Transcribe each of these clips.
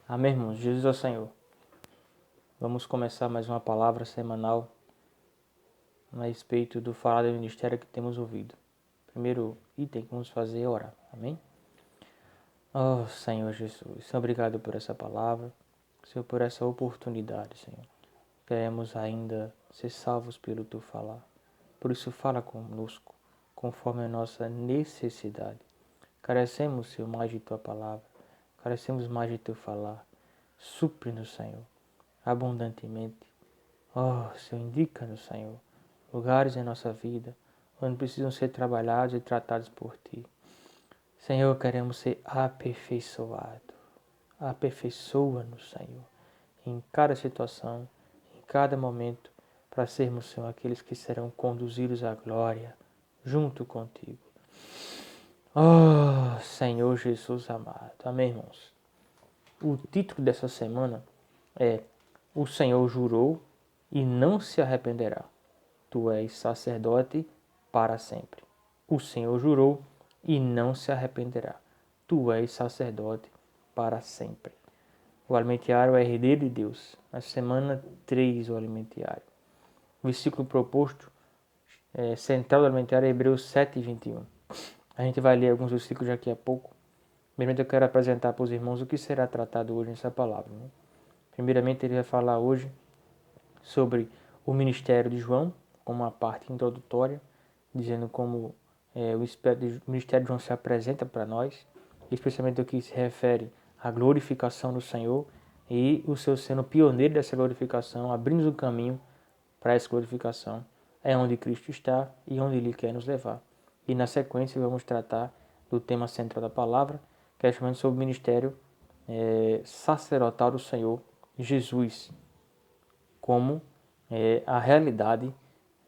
Amém, irmãos. Jesus é o Senhor. Vamos começar mais uma palavra semanal a respeito do falar do ministério que temos ouvido. Primeiro item que vamos fazer é orar. Amém? Oh, Senhor Jesus, obrigado por essa palavra, Senhor, por essa oportunidade, Senhor. Queremos ainda ser salvos pelo Teu falar. Por isso, fala conosco, conforme a nossa necessidade. Carecemos, Senhor, mais de Tua palavra. Carecemos mais de Teu falar. Supre-nos, Senhor, abundantemente. Oh, Senhor, indica-nos, Senhor, lugares em nossa vida onde precisam ser trabalhados e tratados por Ti. Senhor, queremos ser aperfeiçoados. Aperfeiçoa-nos, Senhor, em cada situação, em cada momento, para sermos, Senhor, aqueles que serão conduzidos à glória junto contigo. Oh, Senhor Jesus amado. Amém, irmãos? O título dessa semana é O Senhor jurou e não se arrependerá. Tu és sacerdote para sempre. O Senhor jurou e não se arrependerá. Tu és sacerdote para sempre. O alimentiário é herdeiro de Deus. Na semana 3, o alimentiário. O versículo proposto central do alimentiário é Hebreus 7:21. A gente vai ler alguns versículos daqui a pouco. Primeiramente eu quero apresentar para os irmãos o que será tratado hoje nessa palavra. Né? Primeiramente ele vai falar hoje sobre o ministério de João, como uma parte introdutória, dizendo como o ministério de João se apresenta para nós, especialmente o que se refere à glorificação do Senhor e o seu sendo pioneiro dessa glorificação, abrindo o caminho para essa glorificação, é onde Cristo está e onde Ele quer nos levar. E na sequência vamos tratar do tema central da palavra, que é chamado sobre o ministério sacerdotal do Senhor Jesus, como a realidade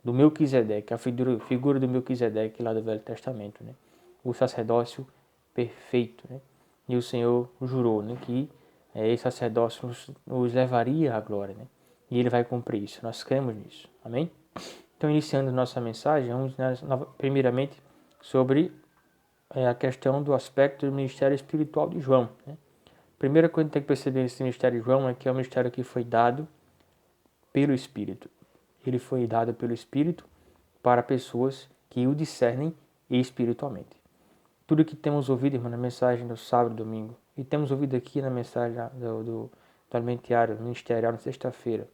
do Melquisedeque, a figura do Melquisedeque lá do Velho Testamento, né? O sacerdócio perfeito, né? E o Senhor jurou, né, que esse sacerdócio nos levaria à glória, né? E Ele vai cumprir isso, nós cremos nisso, amém? Então, iniciando nossa mensagem, vamos primeiramente sobre a questão do aspecto do ministério espiritual de João, né? A primeira coisa que tem que perceber nesse ministério de João é que é um ministério que foi dado pelo Espírito. Ele foi dado pelo Espírito para pessoas que o discernem espiritualmente. Tudo que temos ouvido, irmão, na mensagem do sábado e domingo, e temos ouvido aqui na mensagem do alimentiário ministerial na sexta-feira,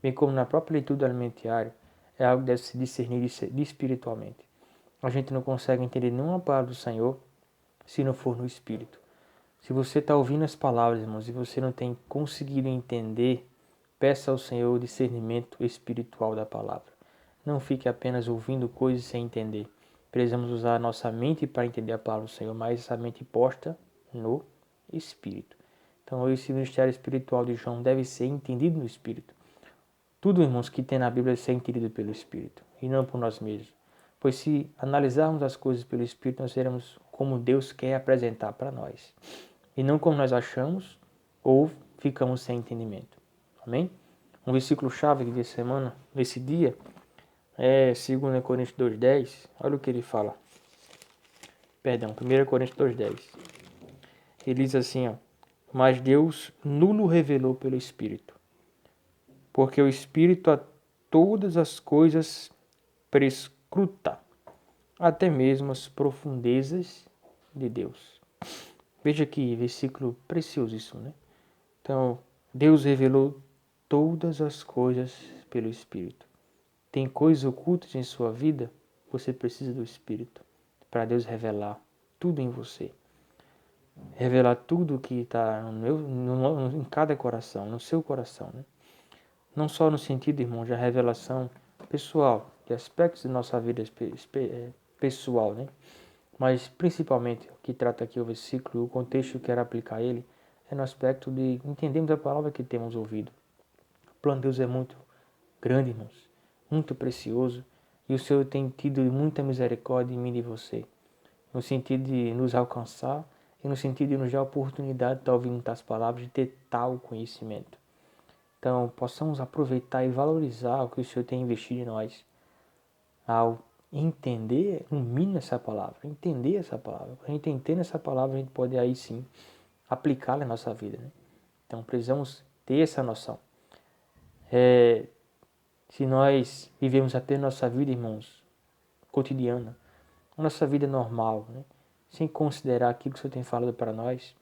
bem como na própria leitura do alimentiário, é algo que deve se discernir espiritualmente. A gente não consegue entender nenhuma palavra do Senhor se não for no Espírito. Se você está ouvindo as palavras, irmãos, e você não tem conseguido entender, peça ao Senhor o discernimento espiritual da palavra. Não fique apenas ouvindo coisas sem entender. Precisamos usar a nossa mente para entender a palavra do Senhor, mas essa mente posta no Espírito. Então, esse ministério espiritual de João deve ser entendido no Espírito. Tudo, irmãos, que tem na Bíblia deve ser entendido pelo Espírito e não por nós mesmos. Pois se analisarmos as coisas pelo Espírito, nós seremos como Deus quer apresentar para nós. E não como nós achamos ou ficamos sem entendimento. Amém? Um versículo-chave de semana, nesse dia, é 2 Coríntios 2:10. Olha o que ele fala. Perdão, 1 Coríntios 2:10. Ele diz assim, ó: mas Deus nulo revelou pelo Espírito, porque o Espírito a todas as coisas prescruta, até mesmo as profundezas de Deus. Veja que versículo preciosíssimo, né? Então, Deus revelou todas as coisas pelo Espírito. Tem coisas ocultas em sua vida, você precisa do Espírito para Deus revelar tudo em você. Revelar tudo que está em cada coração, no seu coração, né? Não só no sentido, irmão, de revelação pessoal, de aspectos de nossa vida pessoal, né? Mas principalmente o que trata aqui o versículo, o contexto que eu quero aplicar a ele, é no aspecto de entendermos a palavra que temos ouvido. O plano de Deus é muito grande, irmãos, muito precioso, e o Senhor tem tido muita misericórdia em mim e em você, no sentido de nos alcançar e no sentido de nos dar a oportunidade de estar ouvindo tais palavras, de ter tal conhecimento. Então, possamos aproveitar e valorizar o que o Senhor tem investido em nós, ao entender, no mínimo, essa palavra, entender essa palavra. Quando a gente entende essa palavra, a gente pode aí sim aplicá-la na nossa vida, né? Então precisamos ter essa noção. Se nós vivemos apenas nossa vida, irmãos, cotidiana, a nossa vida normal, né? Sem considerar aquilo que o Senhor tem falado para nós,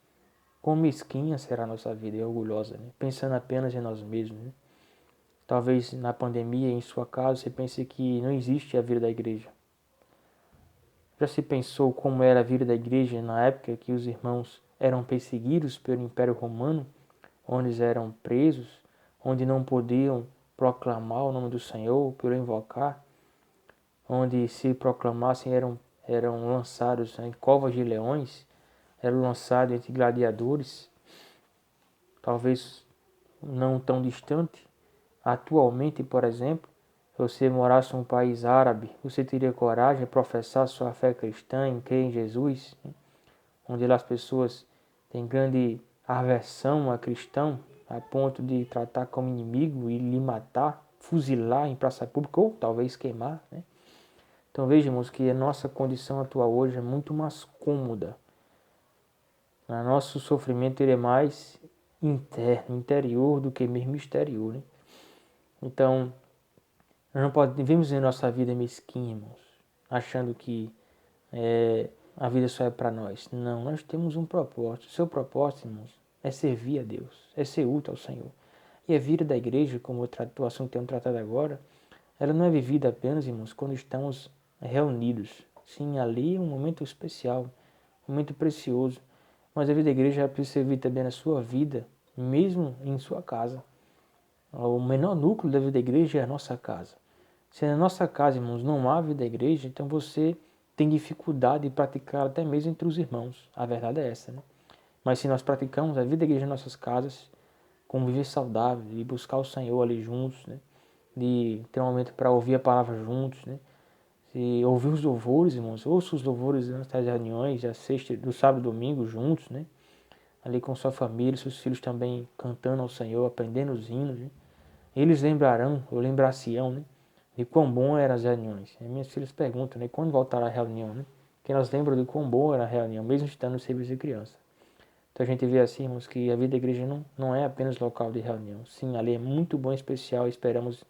quão mesquinha será a nossa vida e orgulhosa, né? Pensando apenas em nós mesmos. Né? Talvez na pandemia, em sua casa, você pense que não existe a vida da igreja. Já se pensou como era a vida da igreja na época que os irmãos eram perseguidos pelo Império Romano, onde eram presos, onde não podiam proclamar o nome do Senhor, por invocar, onde se proclamassem eram lançados em covas de leões, eram lançados entre gladiadores, talvez não tão distante. Atualmente, por exemplo, se você morasse em um país árabe, você teria coragem de professar sua fé cristã, em crer em Jesus, né? Onde lá as pessoas têm grande aversão a cristão, a ponto de tratar como inimigo e lhe matar, fuzilar em praça pública ou talvez queimar, né? Então vejamos que a nossa condição atual hoje é muito mais cômoda. O nosso sofrimento ele é mais interno, interior do que mesmo exterior, né? Então, nós não podemos ver nossa vida mesquinha, irmãos, achando que a vida só é para nós. Não, nós temos um propósito. O seu propósito, irmãos, é servir a Deus, é ser útil ao Senhor. E a vida da igreja, como o assunto que temos tratado agora, ela não é vivida apenas, irmãos, quando estamos reunidos. Sim, ali é um momento especial, um momento precioso. Mas a vida da igreja precisa servir também na sua vida, mesmo em sua casa. O menor núcleo da vida da igreja é a nossa casa. Se na nossa casa, irmãos, não há vida da igreja, então você tem dificuldade de praticar até mesmo entre os irmãos. A verdade é essa, né? Mas se nós praticamos a vida da igreja em nossas casas, conviver saudável, de buscar o Senhor ali juntos, né? De ter um momento para ouvir a palavra juntos, né? De ouvir os louvores, irmãos, ouça os louvores antes das reuniões, da sexta, do sábado e domingo juntos, né? Ali com sua família, seus filhos também cantando ao Senhor, aprendendo os hinos, né? Eles lembrarão, ou lembrar-se-ão, né? De quão bom eram as reuniões. E minhas filhas perguntam, né? Quando voltará a reunião, né? Que elas lembram de quão boa era a reunião, mesmo estando no serviço de criança. Então a gente vê assim, irmãos, que a vida da igreja não é apenas local de reunião. Sim, ali é muito bom e especial e esperamos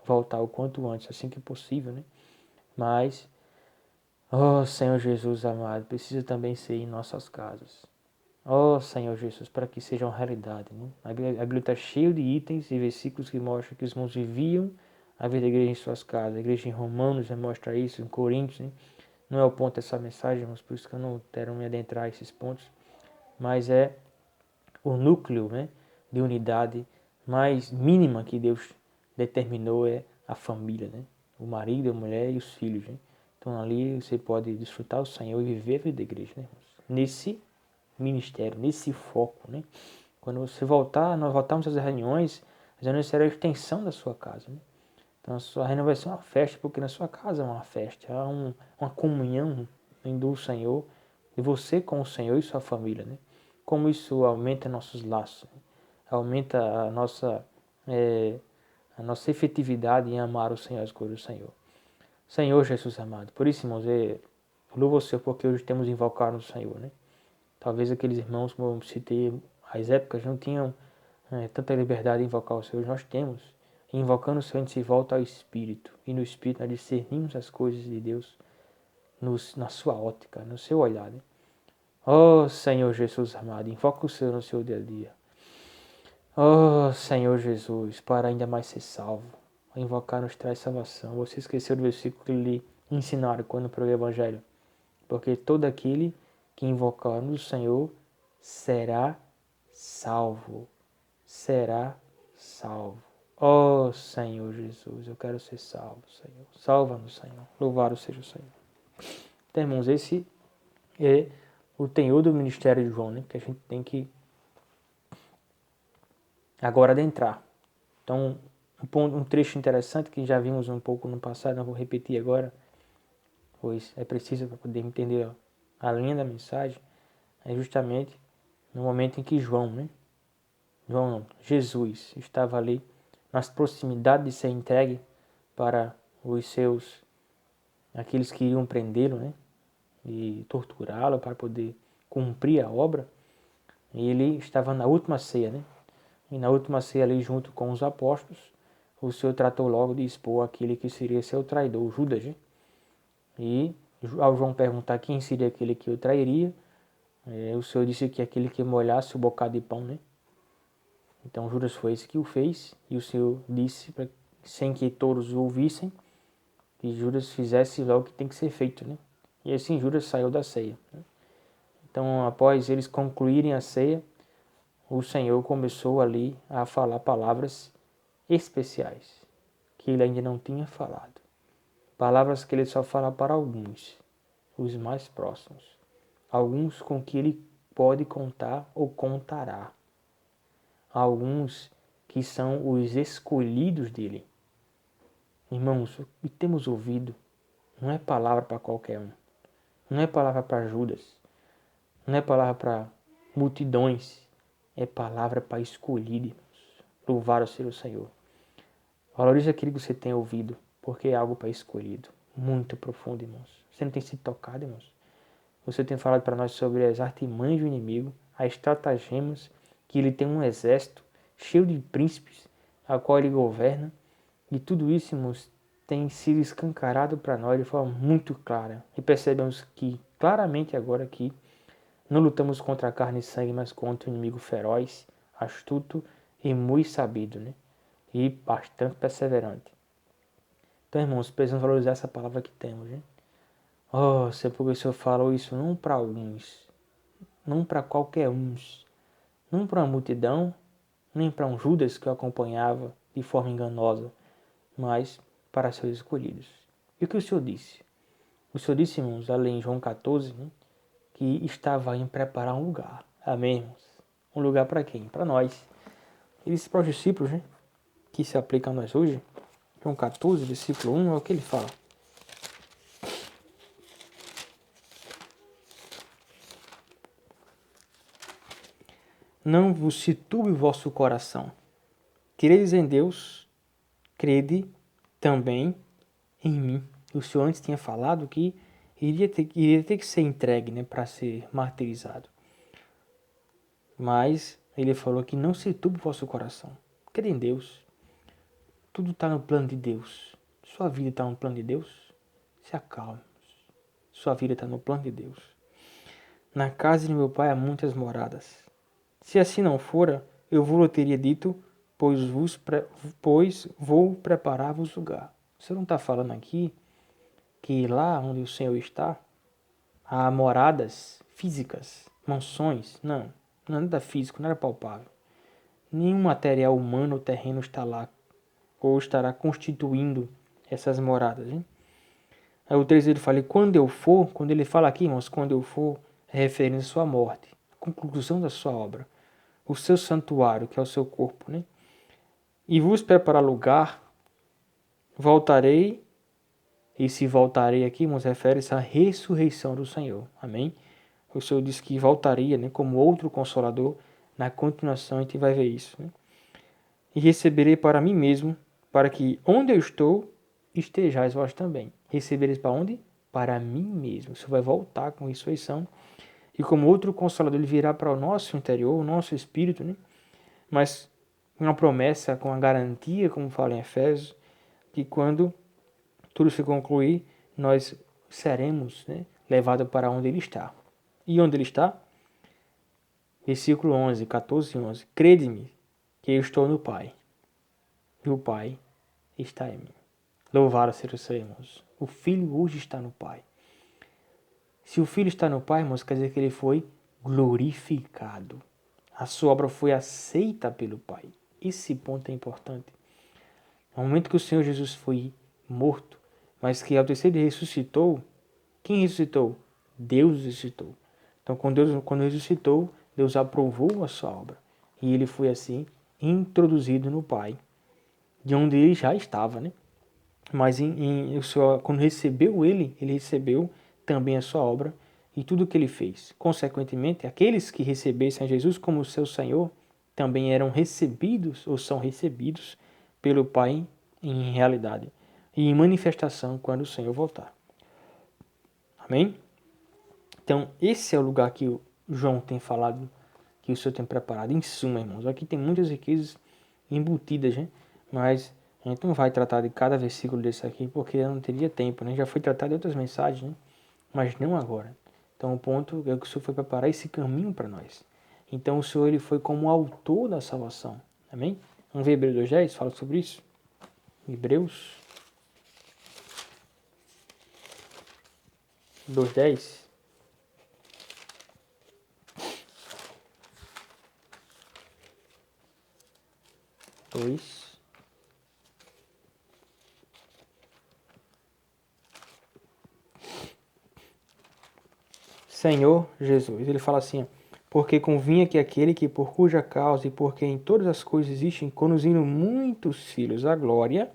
voltar o quanto antes, assim que possível, né? Mas, ó Senhor Jesus amado, precisa também ser em nossas casas. Ó Senhor Jesus, para que seja uma realidade, né? A Bíblia está cheia de itens e versículos que mostram que os irmãos viviam a vida da igreja em suas casas. A igreja em Romanos já mostra isso, em Coríntios, né? Não é o ponto dessa mensagem, irmãos, por isso que eu não quero me adentrar a esses pontos. Mas é o núcleo, né, de unidade mais mínima que Deus determinou é a família, né? O marido, a mulher e os filhos, né? Então ali você pode desfrutar o Senhor e viver a vida da igreja, né, irmãos? Nesse ministério, nesse foco, né? Quando você voltar, nós voltamos às reuniões serão a extensão da sua casa, né? Então a sua reunião vai ser uma festa, porque na sua casa é uma festa, há uma comunhão do Senhor, de você com o Senhor e sua família, né? Como isso aumenta nossos laços, né? Aumenta a nossa efetividade em amar o Senhor, as coisas do Senhor. Senhor Jesus amado, por isso, irmãos, louvo o Senhor porque hoje temos invocado o Senhor, né? Talvez aqueles irmãos, como eu citei, as épocas não tinham tanta liberdade de invocar o Senhor, nós temos. E invocando o Senhor, a gente se volta ao Espírito. E no Espírito nós discernimos as coisas de Deus na sua ótica, no seu olhar. Né? Oh Senhor Jesus amado, invoca o Senhor no seu dia a dia. Oh Senhor Jesus, para ainda mais ser salvo. Invocar nos traz salvação. Você esqueceu do versículo que lhe ensinaram quando pregou o Evangelho. Porque todo aquele que invocar no Senhor será salvo. Será salvo. Ó Senhor Jesus, eu quero ser salvo, Senhor. Salva-nos, Senhor. Louvado seja o Senhor. Então, irmãos, esse é o tenor do ministério de João, né? Que a gente tem que agora adentrar. Então, um trecho interessante que já vimos um pouco no passado, não vou repetir agora, pois é preciso para poder entender a linha da mensagem, é justamente no momento em que Jesus estava ali nas proximidades de ser entregue para aqueles que iriam prendê-lo, né? E torturá-lo para poder cumprir a obra. E ele estava na última ceia, né? E na última ceia ali junto com os apóstolos, o Senhor tratou logo de expor aquele que seria seu traidor, Judas, né? E ao João perguntar quem seria aquele que o trairia, o Senhor disse que aquele que molhasse o bocado de pão, né? Então Judas foi esse que o fez, e o Senhor disse, sem que todos o ouvissem, que Judas fizesse logo o que tem que ser feito, né? E assim Judas saiu da ceia, né? Então, após eles concluírem a ceia, o Senhor começou ali a falar palavras especiais, que ele ainda não tinha falado. Palavras que ele só fala para alguns, os mais próximos. Alguns com que ele pode contar ou contará. Alguns que são os escolhidos dele. Irmãos, o que temos ouvido não é palavra para qualquer um. Não é palavra para Judas. Não é palavra para multidões. É palavra para escolhidos. Louvado seja o Senhor. Valorize aquilo que você tem ouvido, porque é algo para escolhido. Muito profundo, irmãos. Você não tem sido tocado, irmãos? Você tem falado para nós sobre as artimanhas do inimigo, as estratagemas, que ele tem um exército cheio de príncipes, a qual ele governa. E tudo isso, irmãos, tem sido escancarado para nós de forma muito clara. E percebemos que, claramente agora que não lutamos contra a carne e sangue, mas contra um inimigo feroz, astuto e muito sabido, né? E bastante perseverante. Então, irmãos, precisamos valorizar essa palavra que temos, né? Oh, Senhor, porque o Senhor falou isso não para alguns, não para qualquer uns, não para uma multidão, nem para um Judas que o acompanhava de forma enganosa, mas para seus escolhidos. E o que o Senhor disse? O Senhor disse, irmãos, ali em João 14, né, que estava em preparar um lugar. Amém, irmãos? Um lugar para quem? Para nós. Ele disse para os discípulos, né, que se aplica a nós hoje. João 14, versículo 1, é o que ele fala. Não vos se turbe o vosso coração. Credes em Deus, crede também em mim. O Senhor antes tinha falado que iria ter que ser entregue, né, para ser martirizado. Mas ele falou que não se turbe o vosso coração. Crede em Deus. Tudo está no plano de Deus. Sua vida está no plano de Deus. Se acalme. Sua vida está no plano de Deus. Na casa de meu pai há muitas moradas. Se assim não fora, eu vos teria dito, pois vou preparar-vos lugar. Você não está falando aqui que lá onde o Senhor está, há moradas físicas, mansões? Não, nada físico, nada palpável. Nenhum material humano ou terreno está lá, ou estará constituindo essas moradas, hein? Aí o terceiro fala, quando ele fala aqui, irmãos, quando eu for, é referência à sua morte, a conclusão da sua obra, o seu santuário, que é o seu corpo, né? E vos preparar lugar, voltarei, e se voltarei aqui, irmãos, refere-se à ressurreição do Senhor, amém? O Senhor disse que voltaria, né, como outro consolador, na continuação a gente vai ver isso, né? E receberei para mim mesmo, para que onde eu estou, estejais vós também. Recebereis para onde? Para mim mesmo. O Senhor vai voltar com ressurreição. E como outro consolador, ele virá para o nosso interior, o nosso espírito, né? Mas uma promessa, com a garantia, como fala em Efésios, que quando tudo se concluir, nós seremos, né, levados para onde ele está. E onde ele está? Versículo 11, 14 e 11. Crede-me que eu estou no Pai, e o Pai está em mim. Louvado seja o Senhor, irmãos. O Filho hoje está no Pai. Se o Filho está no Pai, irmãos, quer dizer que ele foi glorificado. A sua obra foi aceita pelo Pai. Esse ponto é importante. No momento que o Senhor Jesus foi morto, mas que ao terceiro dia ressuscitou, quem ressuscitou? Deus ressuscitou. Então, quando ressuscitou, Deus aprovou a sua obra. E ele foi assim introduzido no Pai, de onde ele já estava, né? Mas quando recebeu ele recebeu também a sua obra e tudo o que ele fez. Consequentemente, aqueles que recebessem a Jesus como seu Senhor também eram recebidos ou são recebidos pelo Pai em realidade e em manifestação quando o Senhor voltar. Amém? Então, esse é o lugar que o João tem falado que o Senhor tem preparado. Em suma, irmãos, aqui tem muitas riquezas embutidas, né? Mas a gente não vai tratar de cada versículo desse aqui, porque eu não teria tempo, né? Já foi tratado em outras mensagens, né? Mas não agora. Então o ponto é que o Senhor foi preparar esse caminho para nós. Então o Senhor ele foi como autor da salvação. Amém? Vamos ver Hebreus 2:10, fala sobre isso. Hebreus 2:10. 2. Senhor Jesus. Ele fala assim, porque convinha que aquele que por cuja causa e por quem todas as coisas existem, conduzindo muitos filhos à glória,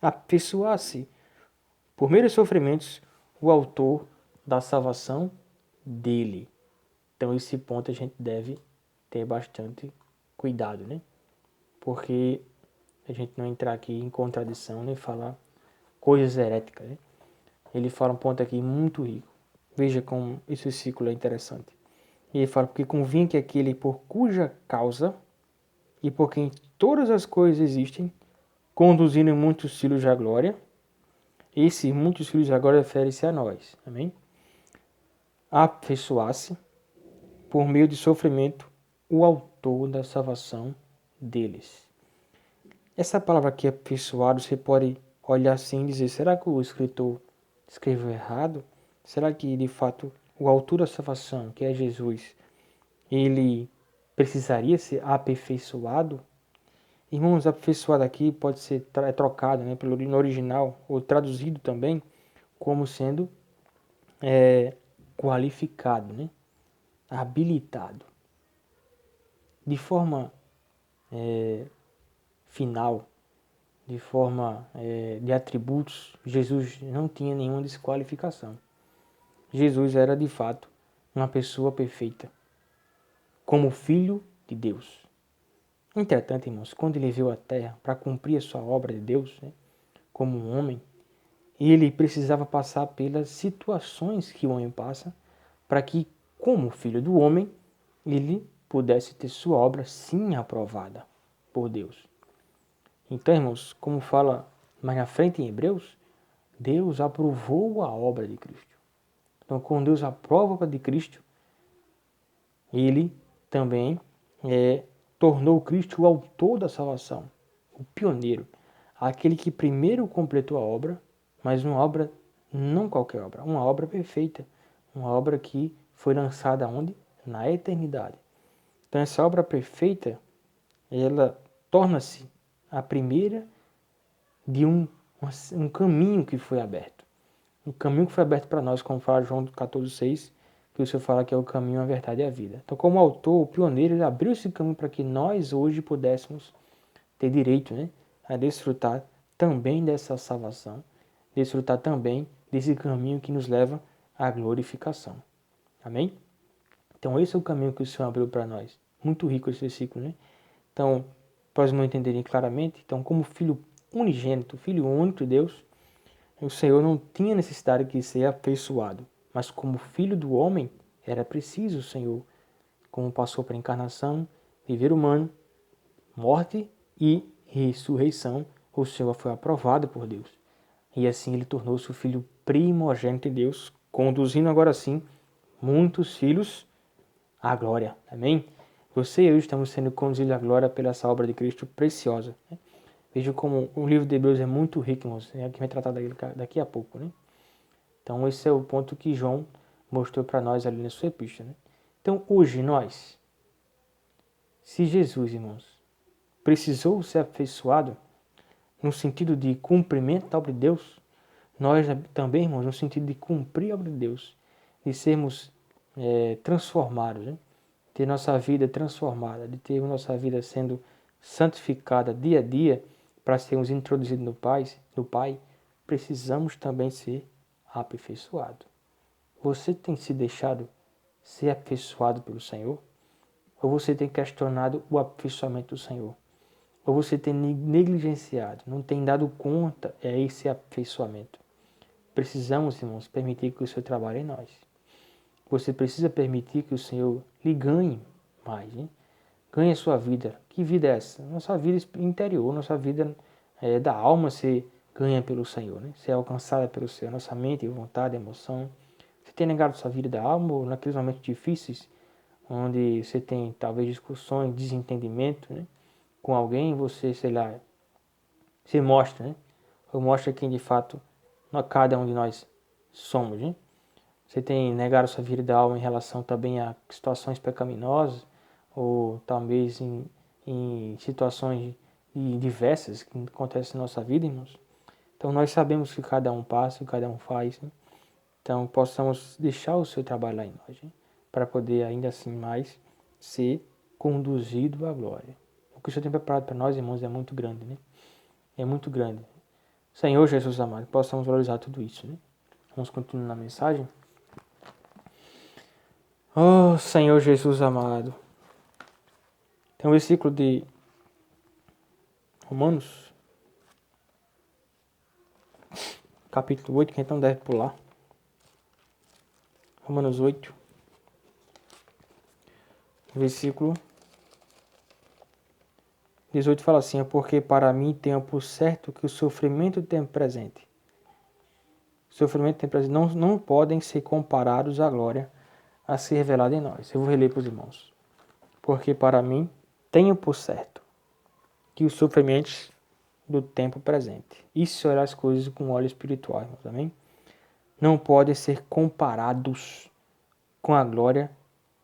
apessoasse, por meio dos sofrimentos, o autor da salvação dele. Então esse ponto a gente deve ter bastante cuidado, né? Porque a gente não entrar aqui em contradição, nem falar coisas heréticas, né? Ele fala um ponto aqui muito rico. Veja como esse versículo é interessante. E ele fala, porque convinha que aquele por cuja causa e por quem todas as coisas existem, conduzindo muitos filhos à glória. Esse muitos filhos agora refere-se a nós. Amém? Apessoasse, por meio de sofrimento, o autor da salvação deles. Essa palavra aqui, apessoado, você pode olhar assim e dizer, será que o escritor escreveu errado? Será que, de fato, o autor da salvação, que é Jesus, ele precisaria ser aperfeiçoado? Irmãos, aperfeiçoado aqui pode ser trocado, né, no original, ou traduzido também, como sendo qualificado, né, habilitado. De forma final, de forma de atributos, Jesus não tinha nenhuma desqualificação. Jesus era, de fato, uma pessoa perfeita, como filho de Deus. Entretanto, irmãos, quando ele veio à Terra para cumprir a sua obra de Deus, né, como um homem, ele precisava passar pelas situações que o homem passa, para que, como filho do homem, ele pudesse ter sua obra sim aprovada por Deus. Então, irmãos, como fala mais na frente em Hebreus, Deus aprovou a obra de Cristo. Então, quando Deus aprova a obra de Cristo, ele também tornou Cristo o autor da salvação, o pioneiro, aquele que primeiro completou a obra, mas uma obra, não qualquer obra, uma obra perfeita, uma obra que foi lançada onde? Na eternidade. Então essa obra perfeita, ela torna-se a primeira de um caminho que foi aberto. Um caminho que foi aberto para nós, como fala João 14,6, que o Senhor fala que é o caminho, a verdade e a vida. Então, como autor, o pioneiro, ele abriu esse caminho para que nós hoje pudéssemos ter direito, né, a desfrutar também dessa salvação, desfrutar também desse caminho que nos leva à glorificação. Amém? Então, esse é o caminho que o Senhor abriu para nós. Muito rico esse versículo, né? Então, para os irmãos entenderem claramente, então, como filho unigênito, filho único de Deus, o Senhor não tinha necessidade de ser afeiçoado, mas como filho do homem, era preciso o Senhor, como passou pela encarnação, viver humano, morte e ressurreição, o Senhor foi aprovado por Deus. E assim ele tornou-se o filho primogênito de Deus, conduzindo agora sim muitos filhos à glória. Amém? Você e eu estamos sendo conduzidos à glória pela essa obra de Cristo preciosa. Né? Veja como o livro de Hebreus é muito rico, irmãos. É que vai tratar daqui a pouco, né? Então esse é o ponto que João mostrou para nós ali na sua epístola. Né? Então hoje nós, se Jesus, irmãos, precisou ser aperfeiçoado no sentido de cumprimento da obra de Deus, nós também, irmãos, no sentido de cumprir a obra de Deus, de sermos transformados, né? Ter nossa vida transformada, de ter nossa vida sendo santificada dia a dia para sermos introduzidos no Pai, precisamos também ser aperfeiçoados. Você tem se deixado ser aperfeiçoado pelo Senhor? Ou você tem questionado o aperfeiçoamento do Senhor? Ou você tem negligenciado, não tem dado conta a esse aperfeiçoamento? Precisamos, irmãos, permitir que o Senhor trabalhe em nós. Você precisa permitir que o Senhor lhe ganhe mais, né? Ganhe a sua vida. Que vida é essa? Nossa vida interior, nossa vida da alma se ganha pelo Senhor, né? Se é alcançada pelo Senhor, nossa mente, vontade, emoção. Você tem negado sua vida da alma ou naqueles momentos difíceis, onde você tem talvez discussões, desentendimento, né? Com alguém, você, sei lá, se mostra, né? Ou mostra quem de fato cada um de nós somos, né? Você tem negado sua vida da alma em relação também a situações pecaminosas, ou talvez em situações diversas que acontecem na nossa vida, irmãos. Então nós sabemos que cada um passa, que cada um faz, né? Então possamos deixar o seu trabalho lá em nós, né? Para poder ainda assim mais ser conduzido à glória. O que o Senhor tem preparado para nós, irmãos, é muito grande, né? É muito grande. Senhor Jesus amado, possamos valorizar tudo isso, né? Vamos continuar na mensagem. Oh, Senhor Jesus amado. Tem um versículo de Romanos, capítulo 8, que então deve pular. Romanos 8, versículo 18 fala assim: porque para mim tenho por certo que o sofrimento tem presente. O sofrimento tem presente não podem ser comparados à glória a ser revelada em nós. Eu vou reler para os irmãos. Porque para mim tenho por certo que os sofrimentos do tempo presente. Isso olhar as coisas com olho espiritual, irmãos, amém? Não podem ser comparados com a glória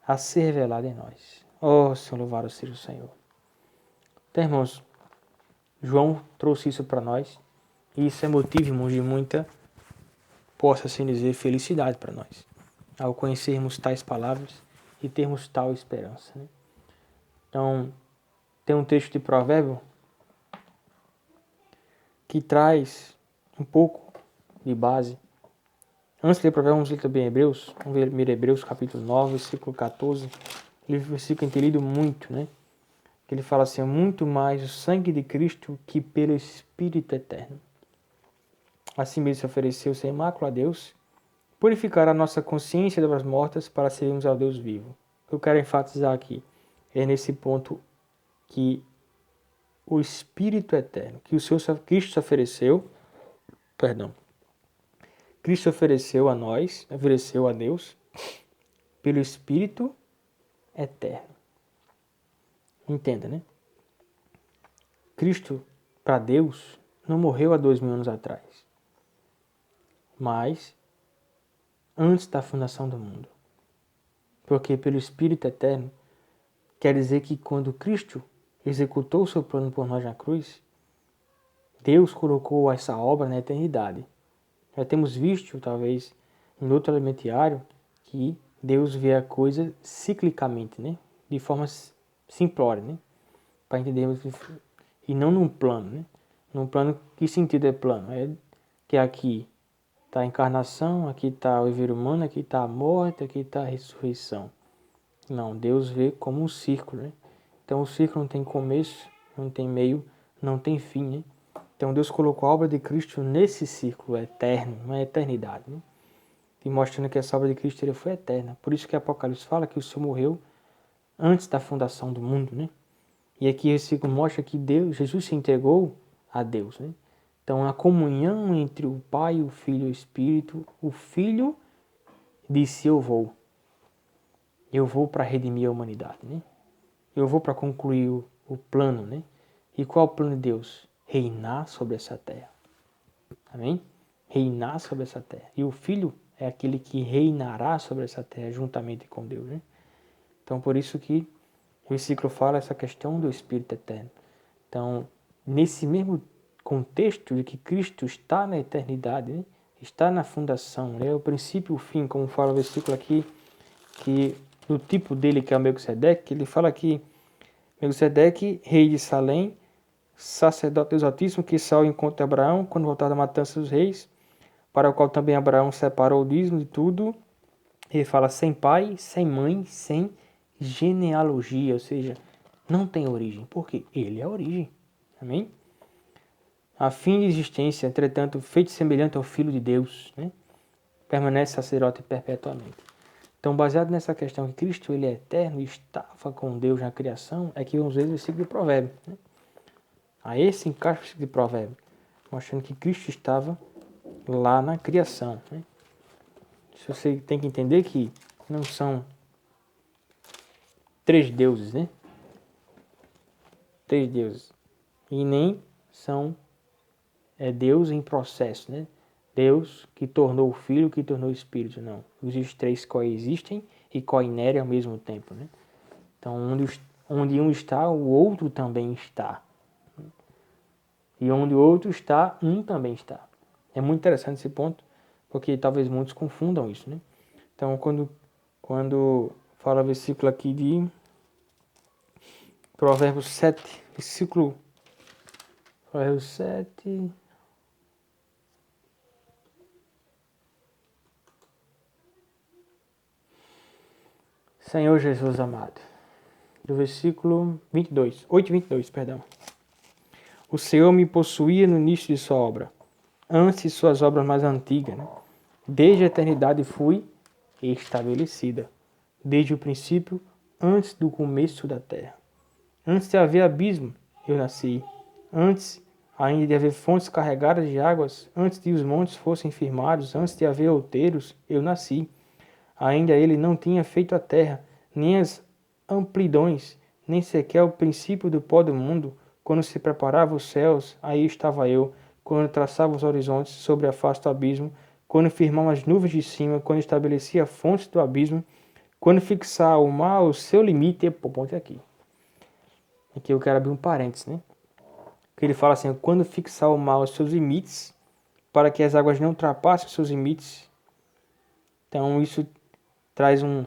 a ser revelada em nós. Oh, Senhor, louvado seja o Senhor. Então, irmãos, João trouxe isso para nós. E isso é motivo, irmãos, de muita, possa assim dizer, felicidade para nós. Ao conhecermos tais palavras e termos tal esperança, né? Então, tem um texto de Provérbio que traz um pouco de base. Antes de ler Provérbio, vamos ler também Hebreus. Vamos ler Hebreus capítulo 9, versículo 14. Ele versículo tem lido muito, né? Que ele fala assim: muito mais o sangue de Cristo que pelo Espírito eterno. Assim mesmo se ofereceu sem mácula a Deus, purificar a nossa consciência das obras mortas para sermos ao Deus vivo. O que eu quero enfatizar aqui é nesse ponto que o Espírito eterno, que o Senhor Cristo ofereceu, Cristo ofereceu a nós, ofereceu a Deus, pelo Espírito eterno. Entenda, né? Cristo, para Deus, não morreu há 2000 anos atrás, mas antes da fundação do mundo. Porque pelo Espírito eterno, quer dizer que quando Cristo executou o seu plano por nós na cruz, Deus colocou essa obra na eternidade. Já temos visto, talvez, em outro elementiário, que Deus vê a coisa ciclicamente, né? De forma simplória, né? Para entendermos, e não num plano, né? Num plano, que sentido é plano? É que aqui está a encarnação, aqui está o viver humano, aqui está a morte, aqui está a ressurreição. Não, Deus vê como um círculo, né? Então o círculo não tem começo, não tem meio, não tem fim, né? Então Deus colocou a obra de Cristo nesse círculo eterno, uma eternidade, né? E mostrando que essa obra de Cristo foi eterna. Por isso que Apocalipse fala que o Senhor morreu antes da fundação do mundo, né? E aqui esse círculo mostra que Jesus se entregou a Deus, né? Então a comunhão entre o Pai, o Filho e o Espírito, o Filho disse: eu vou para redimir a humanidade, né? Eu vou para concluir o plano, né? E qual é o plano de Deus? Reinar sobre essa terra. Amém? Reinar sobre essa terra. E o Filho é aquele que reinará sobre essa terra juntamente com Deus, né? Então, por isso que o versículo fala essa questão do Espírito eterno. Então, nesse mesmo contexto de que Cristo está na eternidade, né? Está na fundação, né? O princípio e o fim, como fala o versículo aqui, que do tipo dele, que é o Melquisedeque, ele fala que Melquisedeque, rei de Salém, sacerdote Deus Altíssimo, que saiu ao encontro de Abraão quando voltava da matança dos reis, para o qual também Abraão separou o dízimo de tudo. Ele fala sem pai, sem mãe, sem genealogia, ou seja, não tem origem. Por quê? Ele é a origem. Amém? A fim de existência, entretanto, feito semelhante ao Filho de Deus, né? Permanece sacerdote perpetuamente. Então, baseado nessa questão que Cristo ele é eterno e estava com Deus na criação, é que vamos ver o versículo de Provérbio. Né? A esse encaixa o versículo de Provérbio, mostrando que Cristo estava lá na criação. Né? Você tem que entender que não são três deuses, né? Três deuses. E nem são Deus em processo, né? Deus que tornou o Filho, que tornou o Espírito, não. Os três coexistem e coinerem ao mesmo tempo, né? Então, onde um está, o outro também está. E onde o outro está, um também está. É muito interessante esse ponto, porque talvez muitos confundam isso, né? Então, quando fala o versículo aqui de Provérbios 7, versículo Provérbios 7... Senhor Jesus amado, do versículo 22, 8:22, perdão. O Senhor me possuía no início de sua obra, antes de suas obras mais antigas, né? Desde a eternidade fui estabelecida, desde o princípio, antes do começo da terra. Antes de haver abismo, eu nasci. Antes ainda de haver fontes carregadas de águas, antes de os montes fossem firmados, antes de haver outeiros, eu nasci. Ainda ele não tinha feito a terra, nem as amplidões, nem sequer o princípio do pó do mundo. Quando se preparava os céus, aí estava eu. Quando traçava os horizontes sobre a face do abismo, quando firmava as nuvens de cima, quando estabelecia a fonte do abismo, quando fixar o mar o seu limite. Ponto aqui. Aqui eu quero abrir um parênteses, né? Que ele fala assim, quando fixar o mar os seus limites, para que as águas não ultrapassem os seus limites. Então isso traz um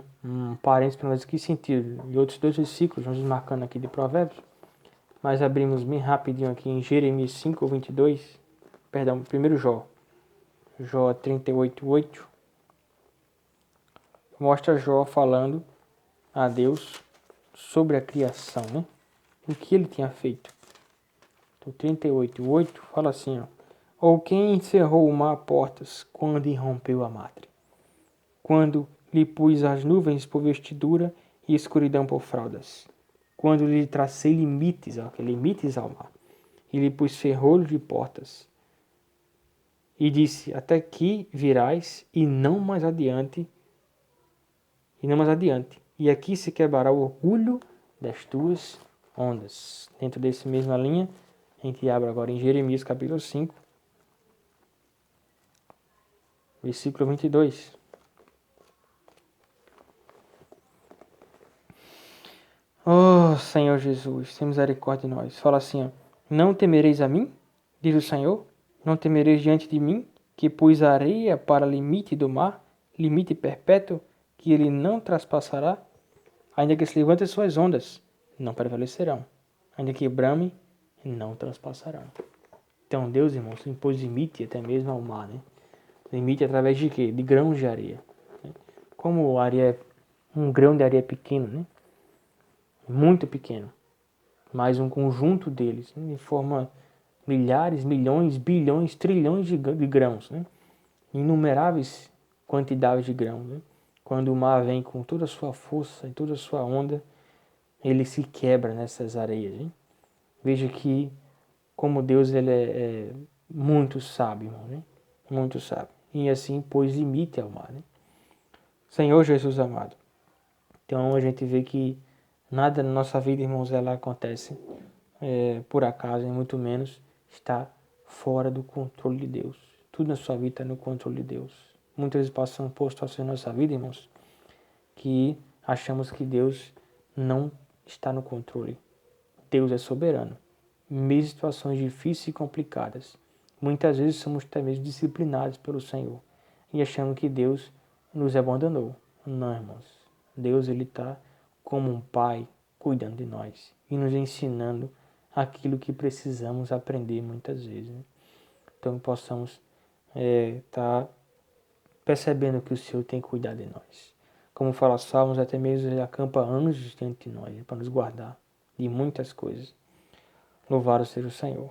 parênteses para nós, que sentido? E outros dois versículos, vamos marcando aqui de Provérbios, mas abrimos bem rapidinho aqui em Jeremias 5:22, perdão, primeiro Jó 38:8, mostra Jó falando a Deus sobre a criação, né? O que ele tinha feito. Então 38:8 fala assim, ó, ou quem encerrou o mar a portas quando irrompeu a madre? Quando lhe pus as nuvens por vestidura e escuridão por fraldas. Quando lhe tracei limites, limites ao mar, e lhe pus ferrolhos de portas. E disse, até aqui virás e não mais adiante. E aqui se quebrará o orgulho das tuas ondas. Dentro dessa mesma linha, a gente abre agora em Jeremias capítulo 5, versículo 22. Oh, Senhor Jesus, tem misericórdia de nós. Fala assim, ó, não temereis a mim, diz o Senhor, não temereis diante de mim, que pus a areia para limite do mar, limite perpétuo, que ele não traspassará, ainda que se levante suas ondas, não prevalecerão, ainda que brame, não traspassarão. Então Deus, irmãos, impôs limite até mesmo ao mar, né? Limite através de quê? De grãos de areia. Como a areia, um grão de areia pequeno, né? Muito pequeno, mas um conjunto deles, né, forma milhares, milhões, bilhões, trilhões de grãos, né? Inumeráveis quantidades de grãos. Né? Quando o mar vem com toda a sua força e toda a sua onda, ele se quebra nessas areias. Né? Veja que como Deus ele é muito sábio, né? Muito sábio. E assim pôs limite ao mar. Né? Senhor Jesus amado. Então a gente vê que nada na nossa vida, irmãos, ela acontece por acaso, e muito menos está fora do controle de Deus. Tudo na sua vida está no controle de Deus. Muitas vezes passamos por situações na nossa vida, irmãos, que achamos que Deus não está no controle. Deus é soberano. Mesmo em situações difíceis e complicadas. Muitas vezes somos até mesmo disciplinados pelo Senhor e achamos que Deus nos abandonou. Não, irmãos. Deus ele está como um pai cuidando de nós e nos ensinando aquilo que precisamos aprender muitas vezes. Né? Então que possamos estar percebendo que o Senhor tem cuidado de nós. Como fala Salmos, até mesmo ele acampa anjos diante de nós para nos guardar de muitas coisas. Louvado seja o Senhor.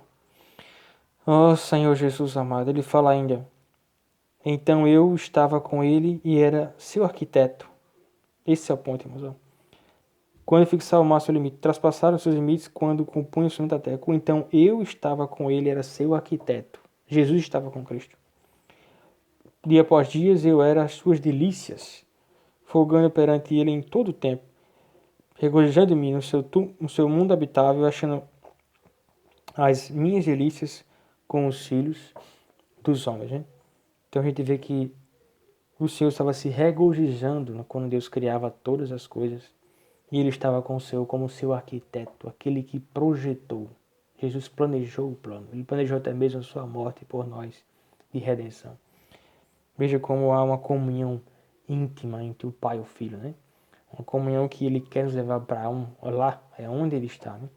Oh Senhor Jesus amado, ele fala ainda, então eu estava com ele e era seu arquiteto. Esse é o ponto, irmãos. Quando fixava o máximo limite, traspassaram seus limites quando compunham o cimento da terra. Então eu estava com ele, era seu arquiteto. Jesus estava com Cristo. Dia após dia eu era as suas delícias, folgando perante ele em todo o tempo, regozijando-me no seu mundo habitável, achando as minhas delícias com os filhos dos homens. Né? Então a gente vê que o Senhor estava se regozijando quando Deus criava todas as coisas. E ele estava com o Senhor como seu arquiteto, aquele que projetou. Jesus planejou o plano. Ele planejou até mesmo a sua morte por nós, de redenção. Veja como há uma comunhão íntima entre o Pai e o Filho, né? Uma comunhão que ele quer nos levar para lá, é onde ele está, né?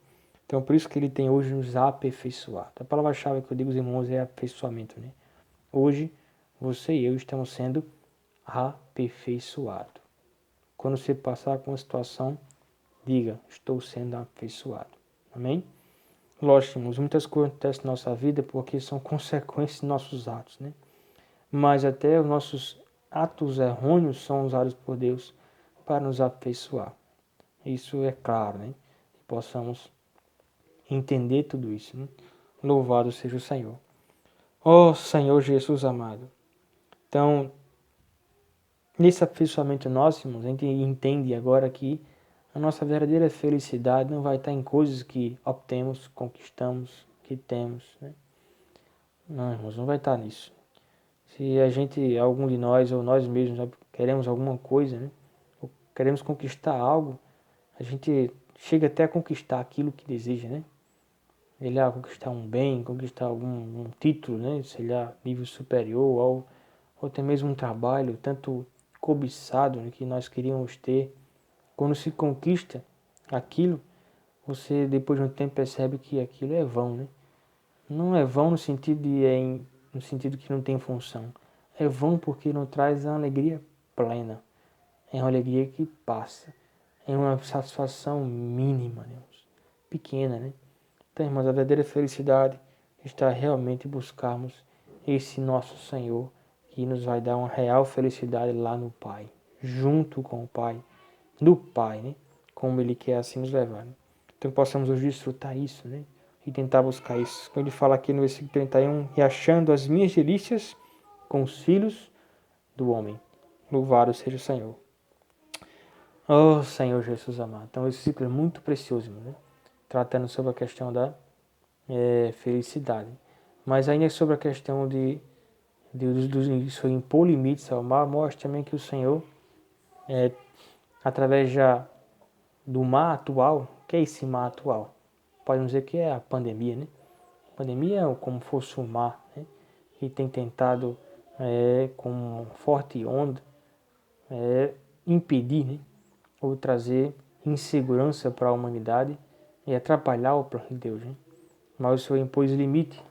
Então, por isso que ele tem hoje nos aperfeiçoado. A palavra-chave que eu digo, irmãos, é aperfeiçoamento, né? Hoje, você e eu estamos sendo aperfeiçoados. Quando você passar com uma situação, diga, estou sendo aperfeiçoado. Amém? Lógico, irmãos, muitas coisas acontecem na nossa vida porque são consequências de nossos atos, né? Mas até os nossos atos errôneos são usados por Deus para nos aperfeiçoar. Isso é claro, né? Que possamos entender tudo isso, né? Louvado seja o Senhor. Ó Senhor Jesus amado. Então, nesse aperfeiçoamento nosso, irmãos, a gente entende agora que a nossa verdadeira felicidade não vai estar em coisas que obtemos, conquistamos, que temos, né? Não, irmãos, não vai estar nisso. Se a gente, algum de nós ou nós mesmos queremos alguma coisa, né? Ou queremos conquistar algo, a gente chega até a conquistar aquilo que deseja, né? Sei lá, conquistar um bem, conquistar um título, né? Sei lá, nível superior, ou até mesmo um trabalho tanto cobiçado, né, que nós queríamos ter. Quando se conquista aquilo, você depois de um tempo percebe que aquilo é vão, né? Não é vão no sentido no sentido que não tem função. É vão porque não traz a alegria plena. É uma alegria que passa. É uma satisfação mínima, né? Pequena, né? Então, irmãos, a verdadeira felicidade está realmente buscarmos esse nosso Senhor que nos vai dar uma real felicidade lá no Pai, junto com o Pai, do Pai, né? Como Ele quer assim nos levar. Né? Então, possamos hoje desfrutar isso, né? E tentar buscar isso. Quando Ele fala aqui no versículo 31, e achando as minhas delícias com os filhos do homem. Louvado seja o Senhor. Oh, Senhor Jesus amado. Então, esse ciclo é muito precioso, né? Tratando sobre a questão da felicidade. Mas ainda sobre a questão de impor limites ao mal, mostra também que o Senhor, através do mar atual, que é esse mar atual? Podemos dizer que é a pandemia, né? A pandemia é como fosse um mar, né? Que tem tentado, com forte onda, impedir, né? Ou trazer insegurança para a humanidade e atrapalhar o plano de Deus, né? Mas o Senhor impôs limite